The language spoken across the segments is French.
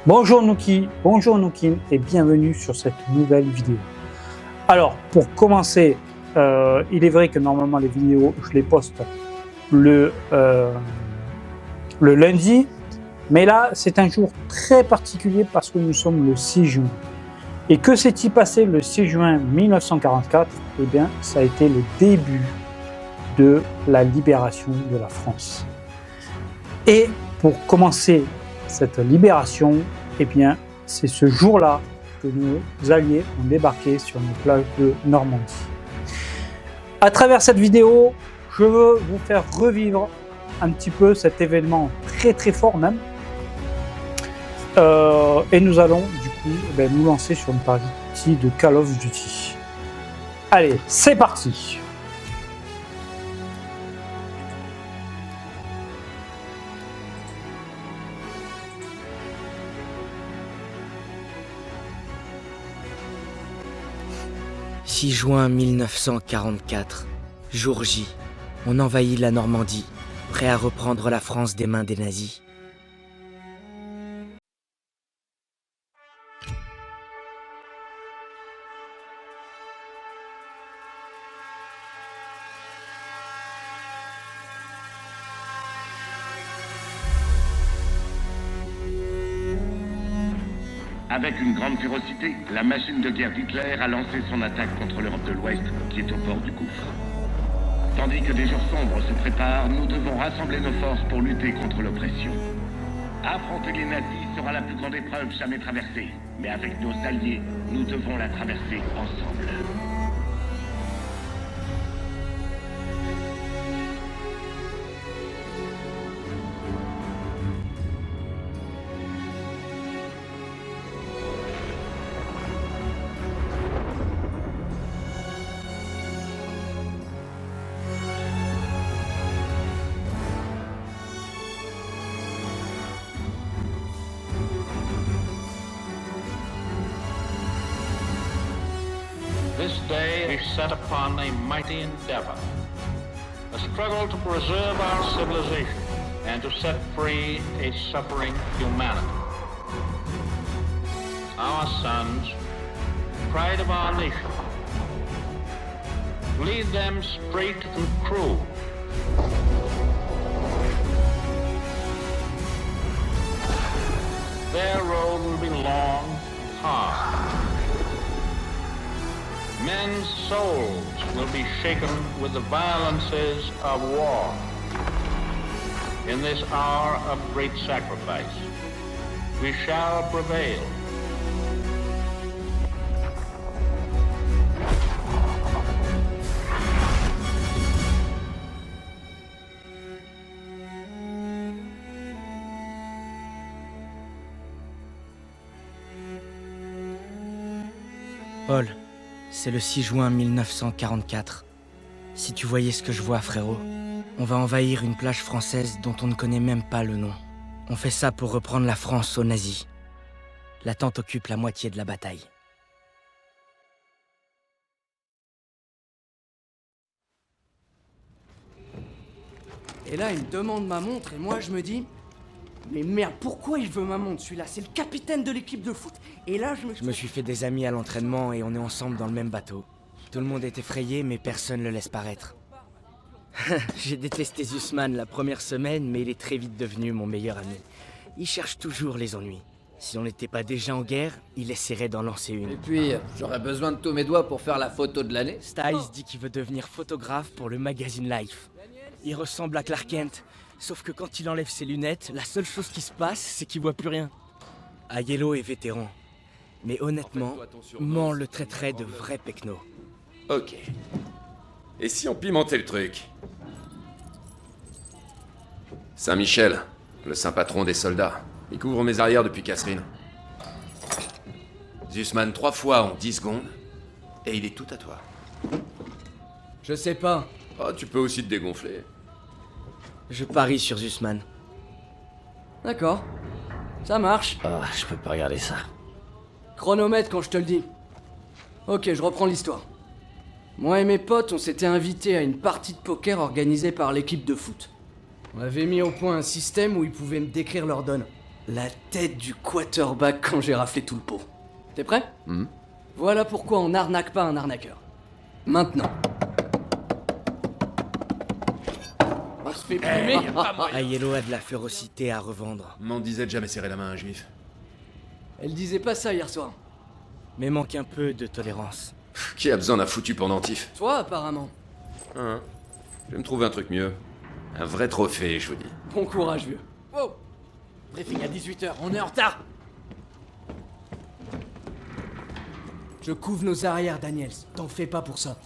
Bonjour Nuki, bonjour Nukin et bienvenue sur cette nouvelle vidéo. Alors pour commencer, il est vrai que normalement les vidéos je les poste le lundi, mais là c'est un jour très particulier parce que nous sommes le 6 juin. Et que s'est-il passé le 6 juin 1944 ? Eh bien ça a été le début de la libération de la France. Et pour commencer cette libération, eh bien, c'est ce jour-là que nos alliés ont débarqué sur nos plages de Normandie. À travers cette vidéo, je veux vous faire revivre un petit peu cet événement très très fort même. Et nous allons du coup nous lancer sur une partie de Call of Duty. Allez, c'est parti! « 6 juin 1944, jour J, on envahit la Normandie, prêt à reprendre la France des mains des nazis. Avec une grande férocité, la machine de guerre d'Hitler a lancé son attaque contre l'Europe de l'Ouest, qui est au port du gouffre. Tandis que des jours sombres se préparent, nous devons rassembler nos forces pour lutter contre l'oppression. Affronter les nazis sera la plus grande épreuve jamais traversée, mais avec nos alliés, nous devons la traverser ensemble. This day is set upon a mighty endeavor, a struggle to preserve our civilization and to set free a suffering humanity. Our sons, pride of our nation, lead them straight and true. Their road will be long and hard. Men's souls will be shaken with the violences of war. In this hour of great sacrifice, we shall prevail. Paul, c'est le 6 juin 1944. Si tu voyais ce que je vois, frérot, on va envahir une plage française dont on ne connaît même pas le nom. On fait ça pour reprendre la France aux nazis. La tente occupe la moitié de la bataille. Et là, il me demande ma montre et moi je me dis... Mais merde, pourquoi il veut ma montre celui-là? C'est le capitaine de l'équipe de foot. Et là, Je me suis fait des amis à l'entraînement et on est ensemble dans le même bateau. Tout le monde est effrayé, mais personne ne le laisse paraître. J'ai détesté Zussman la première semaine, mais il est très vite devenu mon meilleur ami. Il cherche toujours les ennuis. Si on n'était pas déjà en guerre, il essaierait d'en lancer Et une. puis, j'aurais besoin de tous mes doigts pour faire la photo de l'année. Styles dit qu'il veut devenir photographe pour le magazine Life. Il ressemble à Clark Kent, sauf que quand il enlève ses lunettes, la seule chose qui se passe, c'est qu'il voit plus rien. Aiello est vétéran, mais honnêtement, Mans le traiterait de vrai pecno. Ok. Et si on pimentait le truc? Saint-Michel, le saint patron des soldats. Il couvre mes arrières depuis Catherine. Zussman 3 fois en 10 secondes, et il est tout à toi. Je sais pas. Oh, tu peux aussi te dégonfler. Je parie sur Zussman. D'accord. Ça marche. Ah, je peux pas regarder ça. Chronomètre quand je te le dis. Ok, je reprends l'histoire. Moi et mes potes, on s'était invités à une partie de poker organisée par l'équipe de foot. On avait mis au point un système où ils pouvaient me décrire leurs donnes. La tête du quarterback quand j'ai raflé tout le pot. T'es prêt? Voilà pourquoi on n'arnaque pas un arnaqueur. Maintenant. On se fait plumer. Aiello a de la férocité à revendre. M'en disait de jamais serrer la main à un juif. Elle disait pas ça hier soir. Mais manque un peu de tolérance. Qui a besoin d'un foutu pendentif? Toi, apparemment. Hein? Je vais me trouver un truc mieux. Un vrai trophée, je vous dis. Bon courage, vieux. Wow. Briefing à 18h, on est en retard. Je couvre nos arrières, Daniels. T'en fais pas pour ça.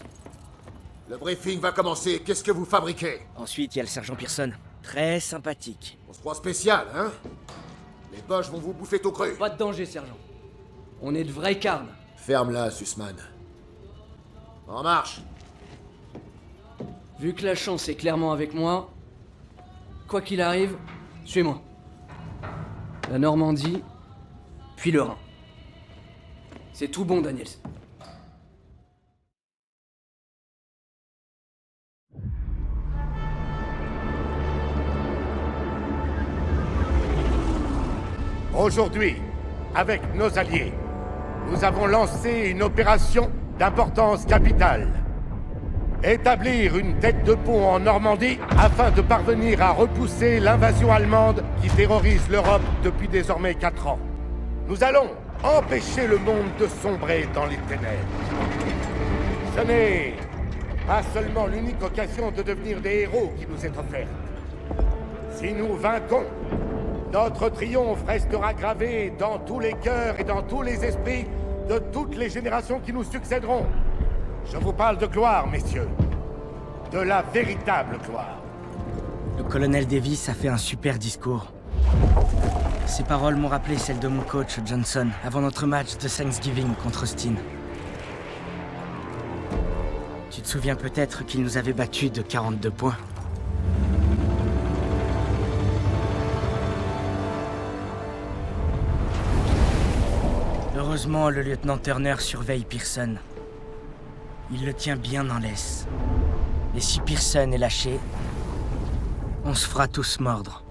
Le briefing va commencer. Qu'est-ce que vous fabriquez? Ensuite, il y a le sergent Pearson. Très sympathique. On se croit spécial, hein? Les boches vont vous bouffer tout cru. Pas de danger, sergent. On est de vrais carnes. Ferme-la, Sussman. En marche. Vu que la chance est clairement avec moi, quoi qu'il arrive, suis-moi. La Normandie, puis le Rhin. C'est tout bon, Daniels. Aujourd'hui, avec nos alliés, nous avons lancé une opération d'importance capitale. Établir une tête de pont en Normandie afin de parvenir à repousser l'invasion allemande qui terrorise l'Europe depuis désormais 4 ans. Nous allons empêcher le monde de sombrer dans les ténèbres. Ce n'est pas seulement l'unique occasion de devenir des héros qui nous est offerte. Si nous vainquons, notre triomphe restera gravé dans tous les cœurs et dans tous les esprits de toutes les générations qui nous succéderont. Je vous parle de gloire, messieurs. De la véritable gloire. Le colonel Davis a fait un super discours. Ses paroles m'ont rappelé celles de mon coach Johnson avant notre match de Thanksgiving contre Austin. Tu te souviens peut-être qu'il nous avait battus de 42 points. Heureusement, le lieutenant Turner surveille Pearson. Il le tient bien en laisse. Et si Pearson est lâché, on se fera tous mordre.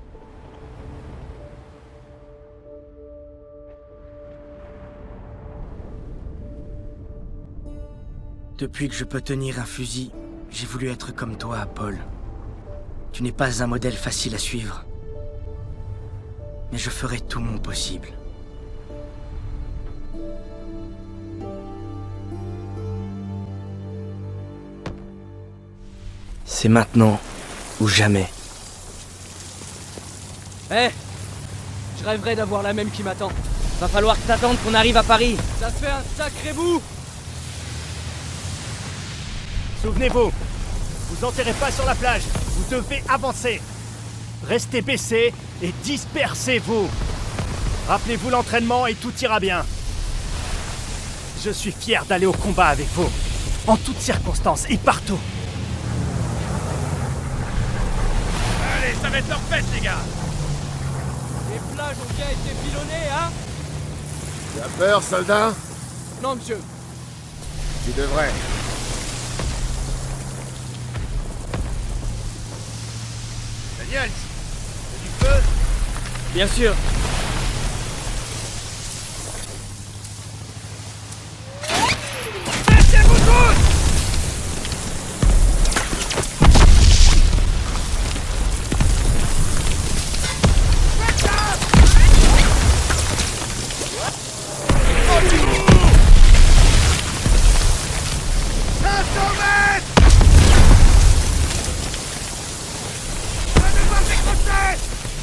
Depuis que je peux tenir un fusil, j'ai voulu être comme toi, Paul. Tu n'es pas un modèle facile à suivre. Mais je ferai tout mon possible. C'est maintenant ou jamais. Eh, je rêverais d'avoir la même qui m'attend. Va falloir t'attendre qu'on arrive à Paris. Ça fait un sacré bout. Souvenez-vous, vous enterrez pas sur la plage, vous devez avancer. Restez baissés et dispersez-vous. Rappelez-vous l'entraînement et tout ira bien. Je suis fier d'aller au combat avec vous, en toutes circonstances et partout. Allez, ça va être leur fête, les gars. Les plages ont bien été pilonnées, hein? Tu as peur, soldat? Non, monsieur. Tu devrais. Daniel, c'est du feu? Bien sûr. Baissez-vous tous!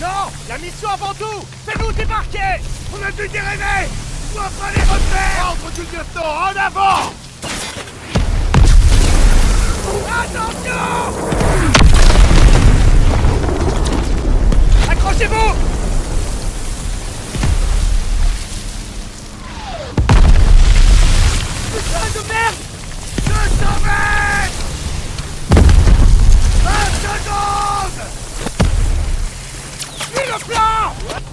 Non! La mission avant tout! Fais-nous débarquer! On a dû dériver! On doit pas les repères! Ordre du lieutenant, en avant! Attention! Accrochez-vous! Putain de merde! 200 mètres! 20 secondes! Suis le plan!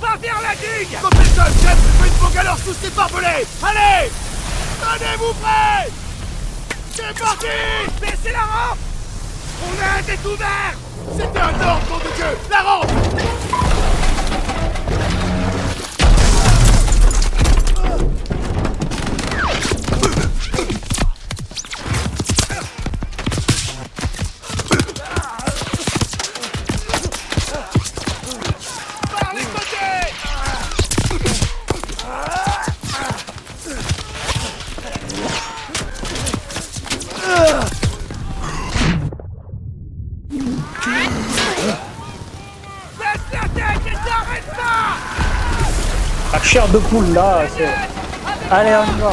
Va vers la digue! Compétence, chef, je fais une faux galère sous ces barbelés! Allez! Tenez-vous prêts! C'est parti! Baissez la rampe! On a un tête ouvert! C'était un ordre, nom de Dieu! La rampe! La chair de poule là, c'est... Allez, on y va.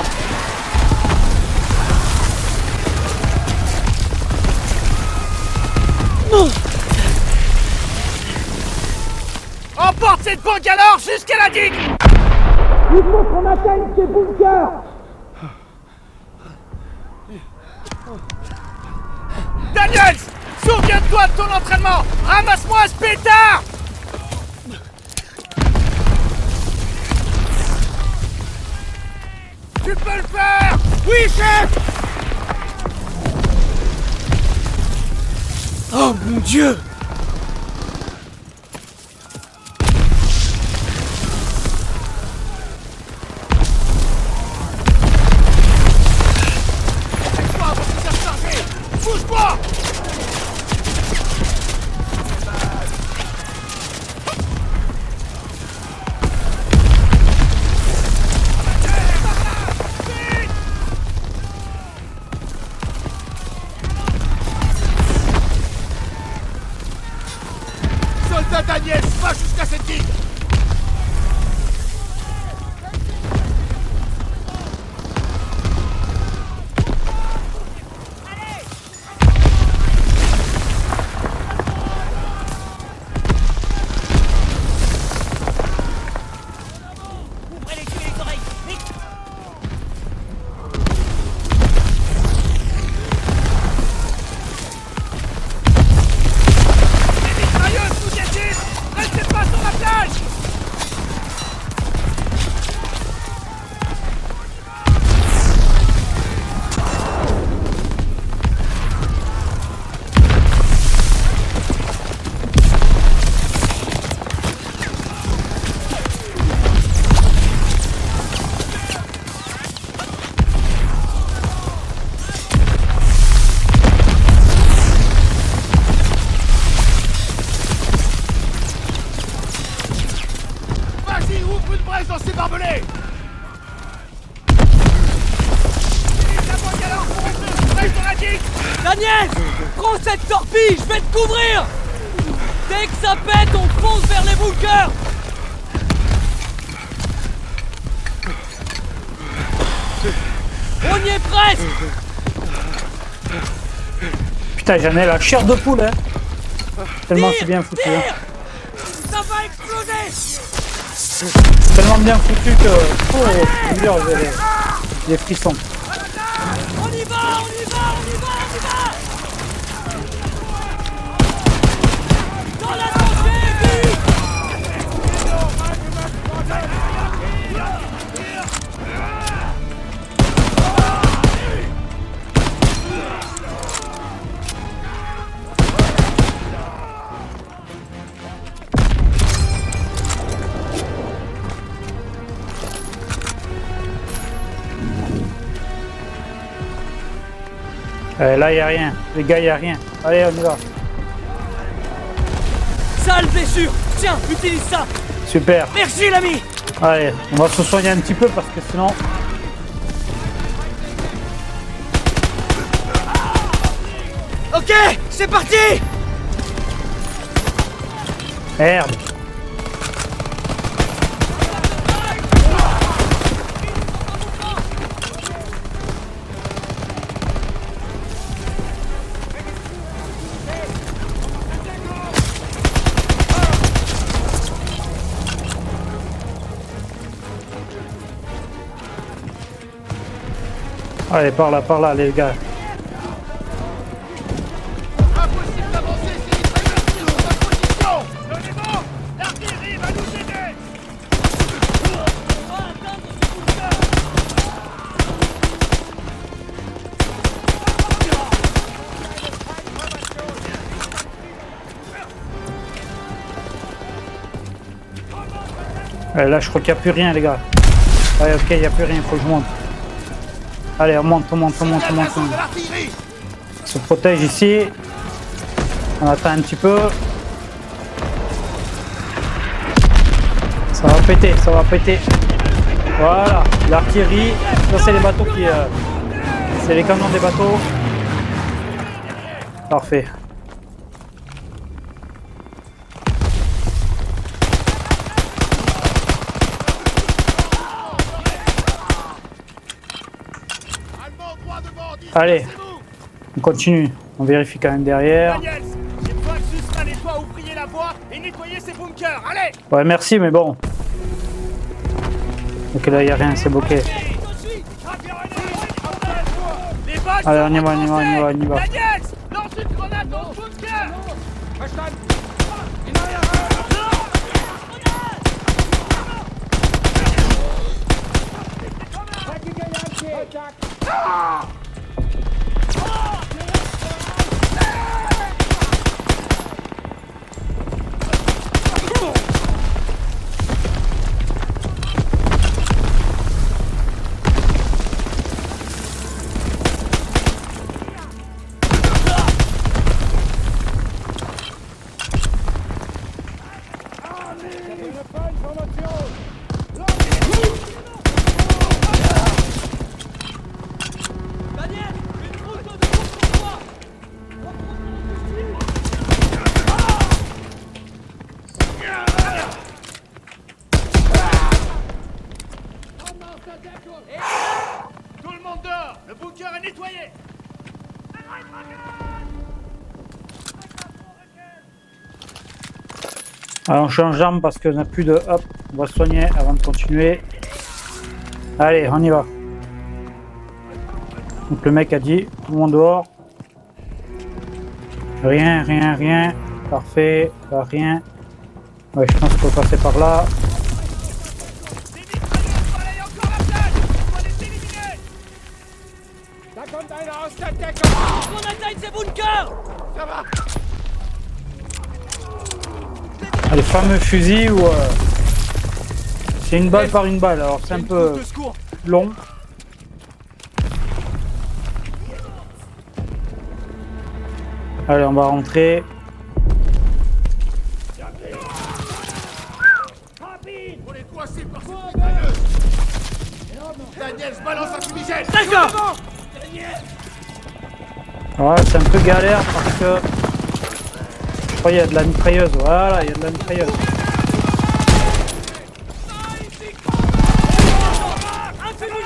Emporte cette bangalore jusqu'à la digue! Il faut qu'on atteigne ces bunkers! Daniels! Souviens-toi de ton entraînement! Ramasse-moi ce pétard! Tu peux le faire! Oui, chef! Oh mon Dieu! Bouge-moi! Soldat Daniel, va jusqu'à cette digue! Vas-y, ouvre une brèche dans ces barbelés! Daniel! Prends cette torpille, je vais te couvrir! Dès que ça pète, on fonce vers les bunkers! On y est presque! Putain, j'en ai la chair de poule, hein. Tellement c'est bien foutu. Hein. Ça va exploser! Tellement bien foutu que... Oh, je veux dire, j'ai les frissons. On y va, on y va, on y va, on y va! Dans la tranchée, vite! Là, y a rien. Les gars, y a rien. Allez, on y va. Sale blessure! Tiens, utilise ça! Super. Merci, l'ami! Allez, on va se soigner un petit peu parce que sinon... Ok, c'est parti! Merde. Allez, par là, les gars. Impossible d'avancer si les Israéliens sont en position! Tenez bon! L'artillerie va nous aider! Là, je crois qu'il n'y a plus rien, les gars. Ouais, ok, il n'y a plus rien, il faut que je monte. Allez, on monte. On se protège ici. On attend un petit peu. Ça va péter. Voilà, l'artillerie. Ça, c'est les bateaux qui... c'est les canons des bateaux. Parfait. Allez, on continue. On vérifie quand même derrière. Daniels, j'ai besoin que Sussman et toi ouvriez la voie et nettoyez ces bunkers. Allez! Ouais, merci, mais bon. Ok, là, il n'y a rien, c'est bloqué. Allez, on y va, on y va, on y va, on y va. Daniels, lance une grenade dans le bunker! Tout le monde dehors! Le bunker est nettoyé! Alors on change d'arme parce qu'on n'a plus de... Hop, on va se soigner avant de continuer. Allez, on y va. Donc le mec a dit, tout le monde dehors. Rien, rien, rien. Parfait, pas rien. Ouais, je pense qu'il faut passer par là. On attaque ces bunkers! Ça va! Ah, les fameux fusils où c'est une balle par une balle, alors c'est un peu long. Allez, on va rentrer. On est coincé par cette mitrailleuse. Daniels, balance un fumigène. D'accord! Ouais, c'est un peu galère parce que je crois qu'il y a de la mitrailleuse. Voilà, il y a de la mitrailleuse.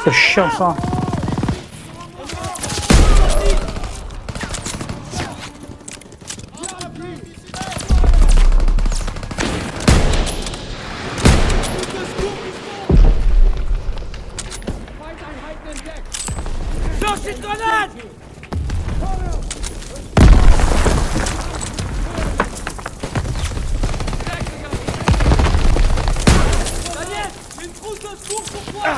C'est chiant ça. Lance une grenade! Daniel, une trousse de secours pour toi!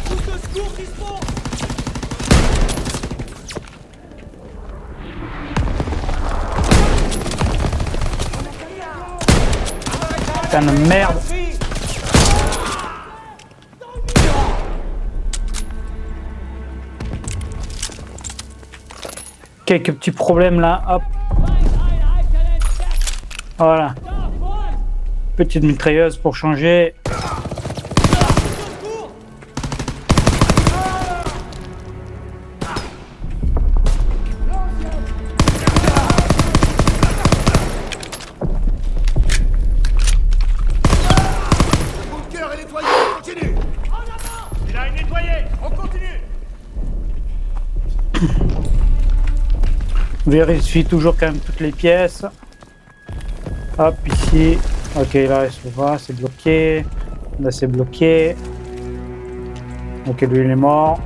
Trousse de secours qui se font! Putain de merde. Quelques petits problèmes là, hop. Voilà. Petite mitrailleuse pour changer. Le bunker est nettoyé, continue. Il a nettoyé! On continue! On vérifie toujours quand même toutes les pièces. Hop, ici. Ok, là, il se voit, c'est bloqué. Là, c'est bloqué. Ok, lui, il est mort.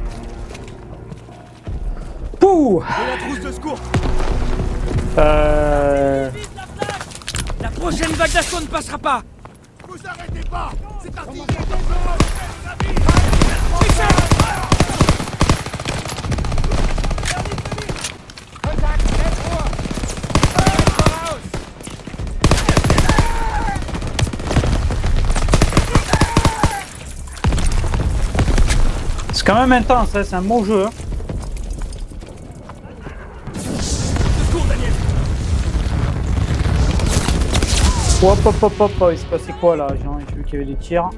Pouh! Et la trousse de secours! La prochaine vague d'assaut ne passera pas! Vous arrêtez pas. C'est parti. C'est quand même intense, hein, c'est un bon jeu. Hein. Hop, hop, hop, hop, il s'est passé quoi là? J'ai vu qu'il y avait des tirs.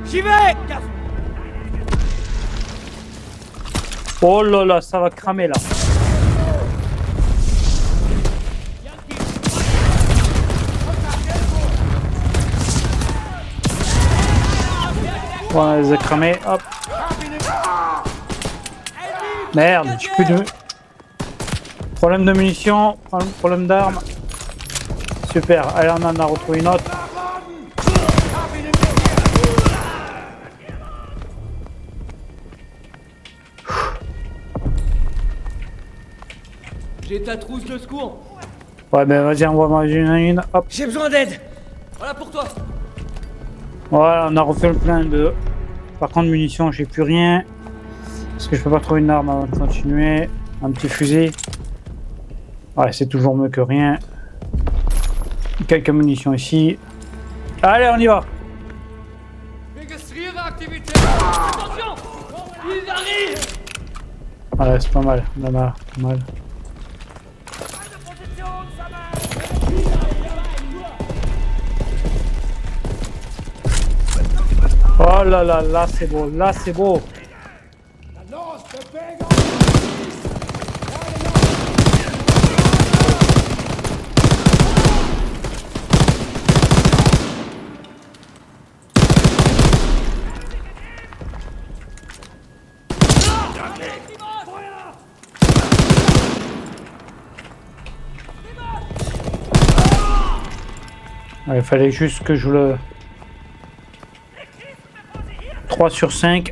J'y vais! Oh là là, ça va cramer là. Bon, on les a cramés. Hop. Merde, j'ai plus de... Problème de munitions, problème d'armes. Super, allez, on en a retrouvé une autre. J'ai ta trousse de secours. Ouais, ben vas-y, envoie-moi une. Hop. J'ai besoin d'aide. Voilà pour toi. Voilà, on a refait le plein de... Par contre, munitions, j'ai plus rien. Parce que je peux pas trouver une arme avant de continuer. Un petit fusil. Ouais, c'est toujours mieux que rien. Quelques munitions ici. Allez, on y va. Attention, ils arrivent. Ouais, c'est pas mal. On en a pas mal. Oh là là, là c'est beau, là c'est beau. Ouais, il fallait juste que je le... 3 sur 5.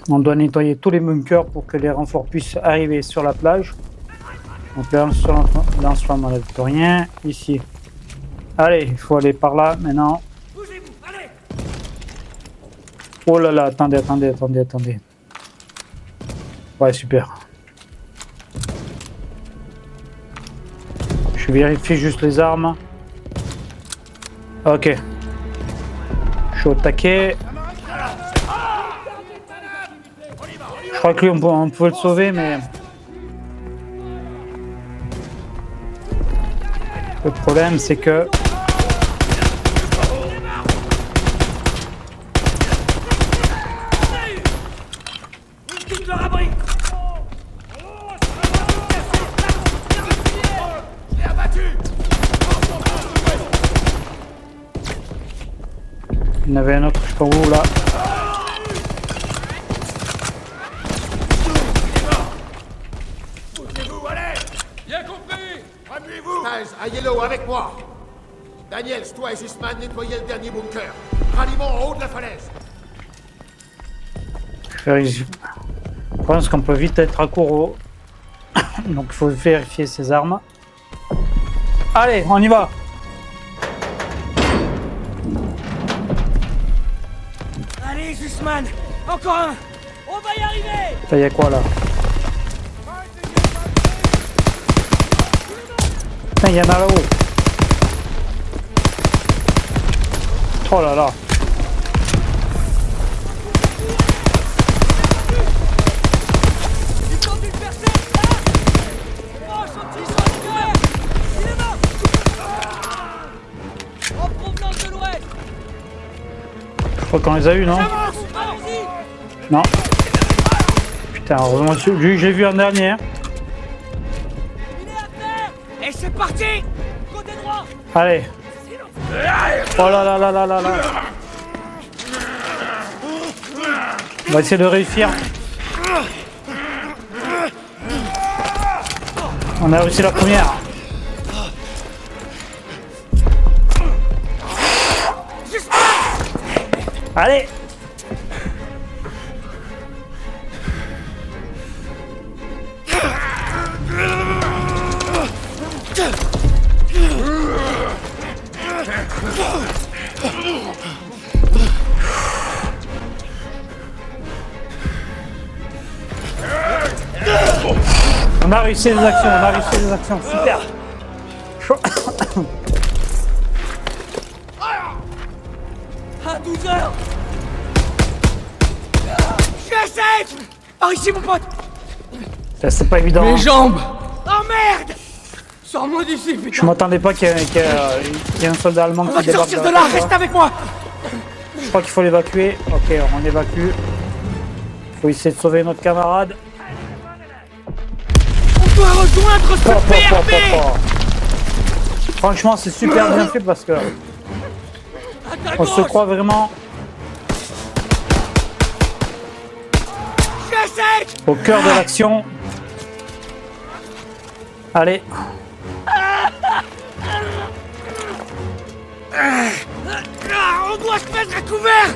On doit nettoyer tous les bunkers pour que les renforts puissent arriver sur la plage. Donc lance-flamme, on n'enlève plus rien. Ici. Allez, il faut aller par là maintenant. Oh là là, attendez. Ouais, super. Je vérifie juste les armes. Ok. Je suis au taquet. Je crois que lui, on pouvait le sauver, mais... Le problème, c'est que... Il y en avait un autre, je sais pas où, là. Bien compris. Remuez-vous. Stage, à Yellow, avec moi. Daniels, toi et Sussman, nettoyez le dernier bunker. Ralliement en haut de la falaise. Je pense qu'on peut vite être à court au... Donc il faut vérifier ses armes. Allez, on y va. Allez, Sussman. Encore un. On va y arriver. Ça y a quoi là? Putain, il y en a là-haut. Oh là là. Je crois qu'on les a eu, non? Non. Putain, heureusement, lui, j'ai vu en dernier. Et c'est parti. Côté droit. Allez. Oh là là là là là là. On va essayer de réussir. On a réussi la première. Allez. On a réussi les actions, super. À 12 heures. Je suis à sec. Par ici, mon pote. C'est pas évident. Mes jambes. Oh merde. Sors-moi d'ici, putain. Je m'attendais pas qu'il y ait un soldat allemand On va qui débarque. sortir de là, reste avec moi. Je crois qu'il faut l'évacuer. Ok, on évacue. Il faut essayer de sauver notre camarade. On doit rejoindre ce PRP. Franchement, c'est super bien fait parce que... À On se croit vraiment au cœur de l'action. Allez. On doit se mettre à couvert.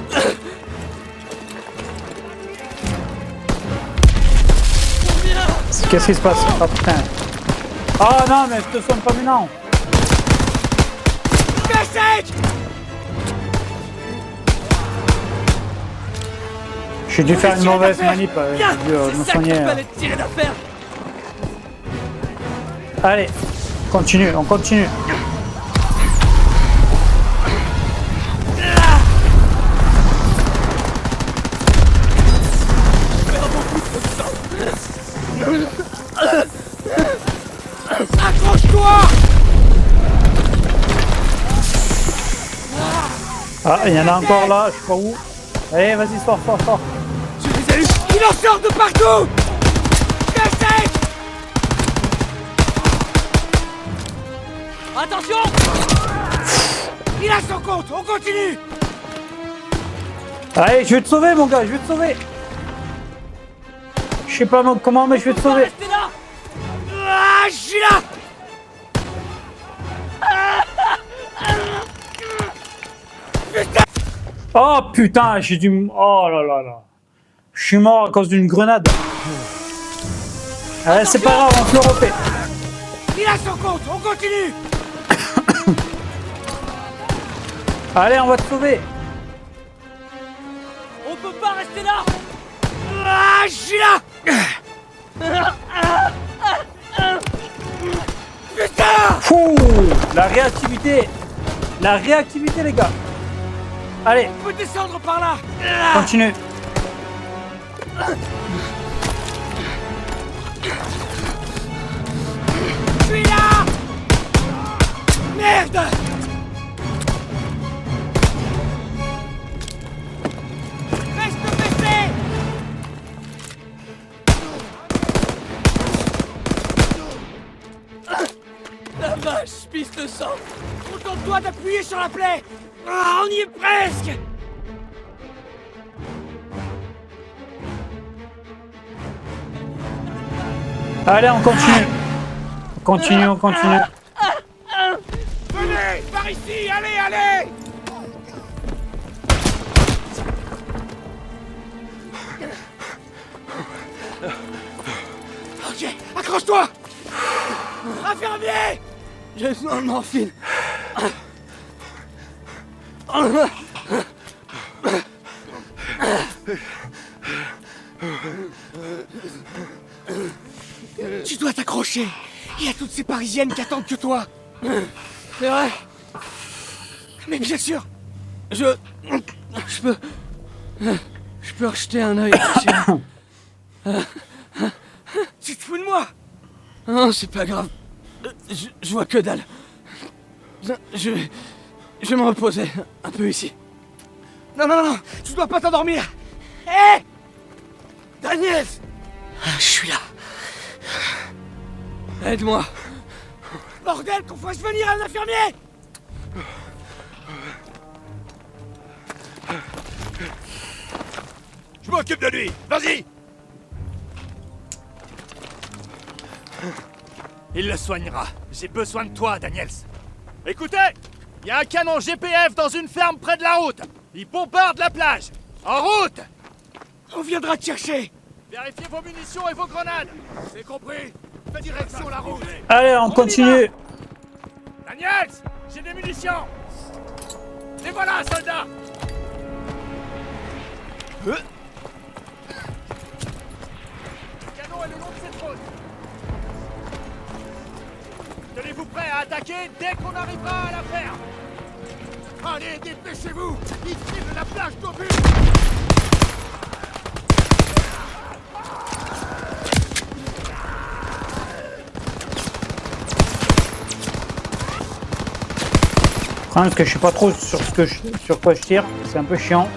Qu'est-ce qui se passe? Oh putain. Oh non, mais je te soigne pas maintenant. J'ai dû faire une mauvaise manip. J'ai dû me soigner. Allez, continue, on continue. Accroche-toi! Ah, il y en a encore là, je sais pas où. Allez, vas-y, sors. Je les ai eus! Il en sort de partout! Cassez! Attention! Il a son compte, on continue! Allez, je vais te sauver, mon gars, je vais te sauver. Je sais pas comment, mais je vais te sauver. Restez là! Ah, je suis là! Oh putain, j'ai dû... Oh là là là. Je suis mort à cause d'une grenade. Allez, c'est pas grave, on se le refait. Il a son compte, on continue! Allez, on va te sauver. On peut pas rester là! Ah, je suis là! Putain! Fou, la réactivité, les gars. Allez, On peut descendre par là! continue. Je suis là! Merde! Reste baissé! La vache, pisse le sang! Contente-toi d'appuyer sur la plaie! Ah, on y est presque! Allez, on continue. On continue. Venez, par ici, allez! Ok, accroche-toi! Infirmier! J'ai besoin de morphine. Tu dois t'accrocher. Il y a toutes ces Parisiennes qui attendent que toi. C'est vrai. Mais bien sûr. Je peux rejeter un œil. Tu te fous de moi? Non, c'est pas grave. Je vois que dalle. Je vais me reposer un peu ici. Non, tu dois pas t'endormir. Hé Daniel! Je suis là. Aide-moi. Bordel, qu'on fasse venir un infirmier! Je m'occupe de lui. Vas-y. Il le soignera. J'ai besoin de toi, Daniels. Écoutez, il y a un canon GPF dans une ferme près de la route. Il bombarde la plage. En route! On viendra te chercher. Vérifiez vos munitions et vos grenades. C'est compris. Fais direction la route. Allez, on continue. Daniels, j'ai des munitions. Et voilà, soldat. Le canon est le long de cette route. Tenez-vous prêts à attaquer dès qu'on arrivera à la ferme. Allez, dépêchez-vous. Ils ciblent la plage d'obus. Parce que je sais pas trop sur quoi je tire, c'est un peu chiant.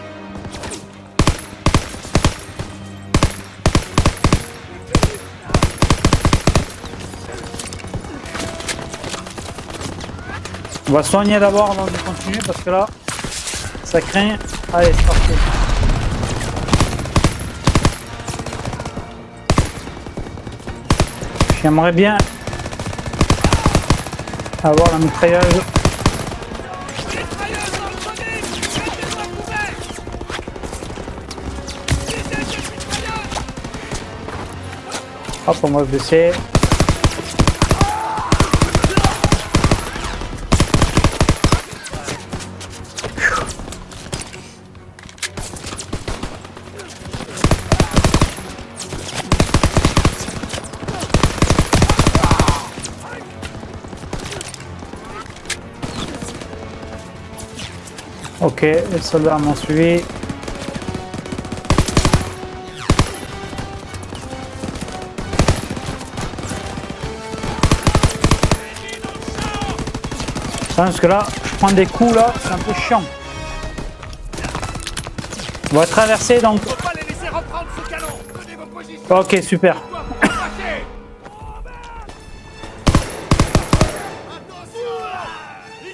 On va soigner d'abord avant de continuer parce que là... Ça craint. Allez, c'est parti. J'aimerais bien avoir la mitrailleuse. Hop, on va se baisser. Ok, les soldats m'ont suivi. Parce que là, je prends des coups là, c'est un peu chiant. On va traverser donc. Faut pas les laisser reprendre ce canon. Donnez vos positions. Ok, super. Ils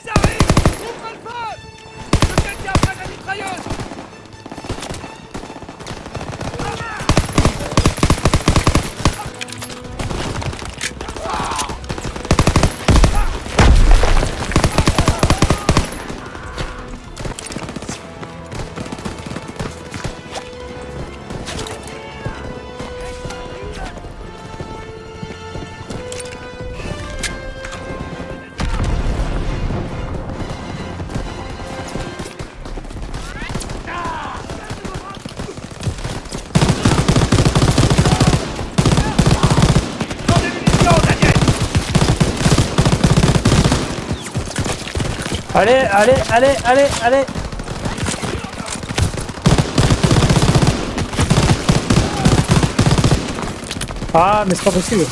arrivent. Ouvrez le feu. Que quelqu'un prenne la mitrailleuse. Allez, allez, allez, allez, allez. Ah, mais c'est pas possible.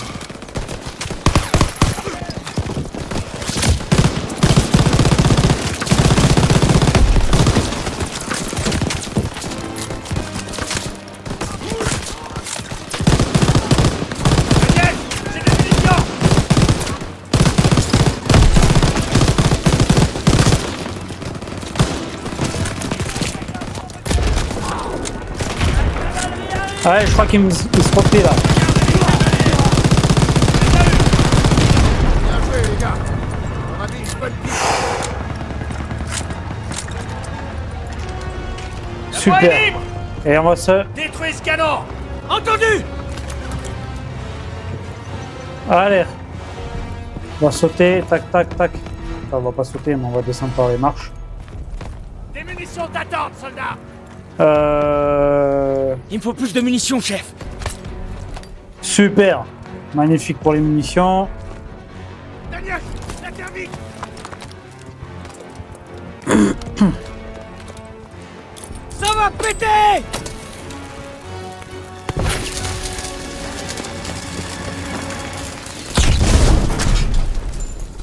Ouais, je crois qu'il se replie là. Bien joué, les gars. On a mis une bonne piste. Super. Et on va se... Détruis ce canon. Entendu. Allez. On va sauter, tac, tac, tac. Enfin, on va pas sauter, mais on va descendre par les marches. Des munitions d'attente, soldats. Il me faut plus de munitions, chef. Super. Magnifique pour les munitions. Daniel, la thermique. Ça va péter!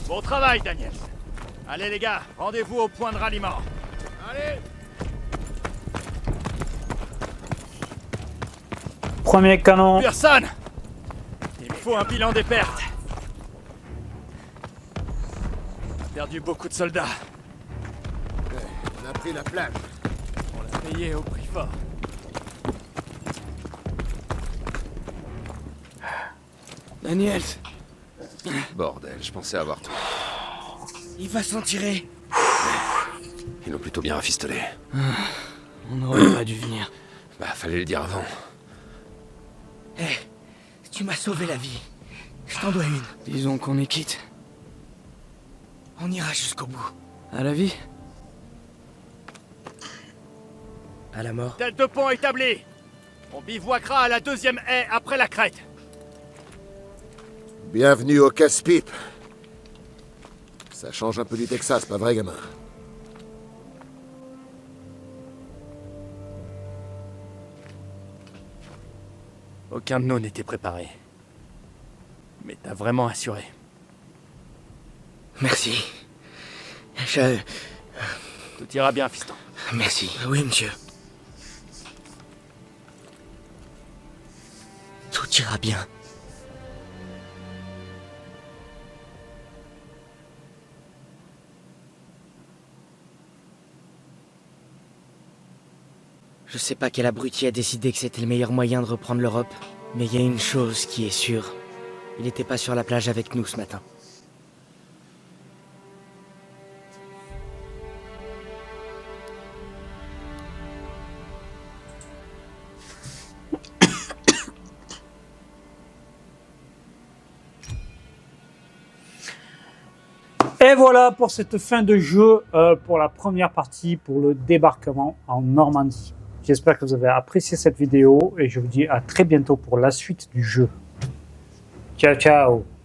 Bon travail, Daniel. Allez les gars, rendez-vous au point de ralliement. Allez. Premier canon. Personne. Il me faut un bilan des pertes. On a perdu beaucoup de soldats. On a pris la plage. On l'a payé au prix fort. Daniel, Bordel, je pensais avoir tout. il va s'en tirer. Ils l'ont plutôt bien rafistolé. On n'aurait pas dû venir. Bah, fallait le dire avant. Hé, tu m'as sauvé la vie. Je t'en dois une. Disons qu'on est quitte. On ira jusqu'au bout. À la vie? À la mort. Tête de pont établie. On bivouaquera à la deuxième haie après la crête. Bienvenue au casse-pipe. Ça change un peu du Texas, pas vrai, gamin? Aucun de nous n'était préparé. Mais t'as vraiment assuré. Merci. Je... Tout ira bien, fiston. Merci. Oui, monsieur. Tout ira bien. Je sais pas quel abruti a décidé que c'était le meilleur moyen de reprendre l'Europe, mais il y a une chose qui est sûre. Il n'était pas sur la plage avec nous ce matin. Et voilà pour cette fin de jeu, pour la première partie, pour le débarquement en Normandie. J'espère que vous avez apprécié cette vidéo et je vous dis à très bientôt pour la suite du jeu. Ciao, ciao!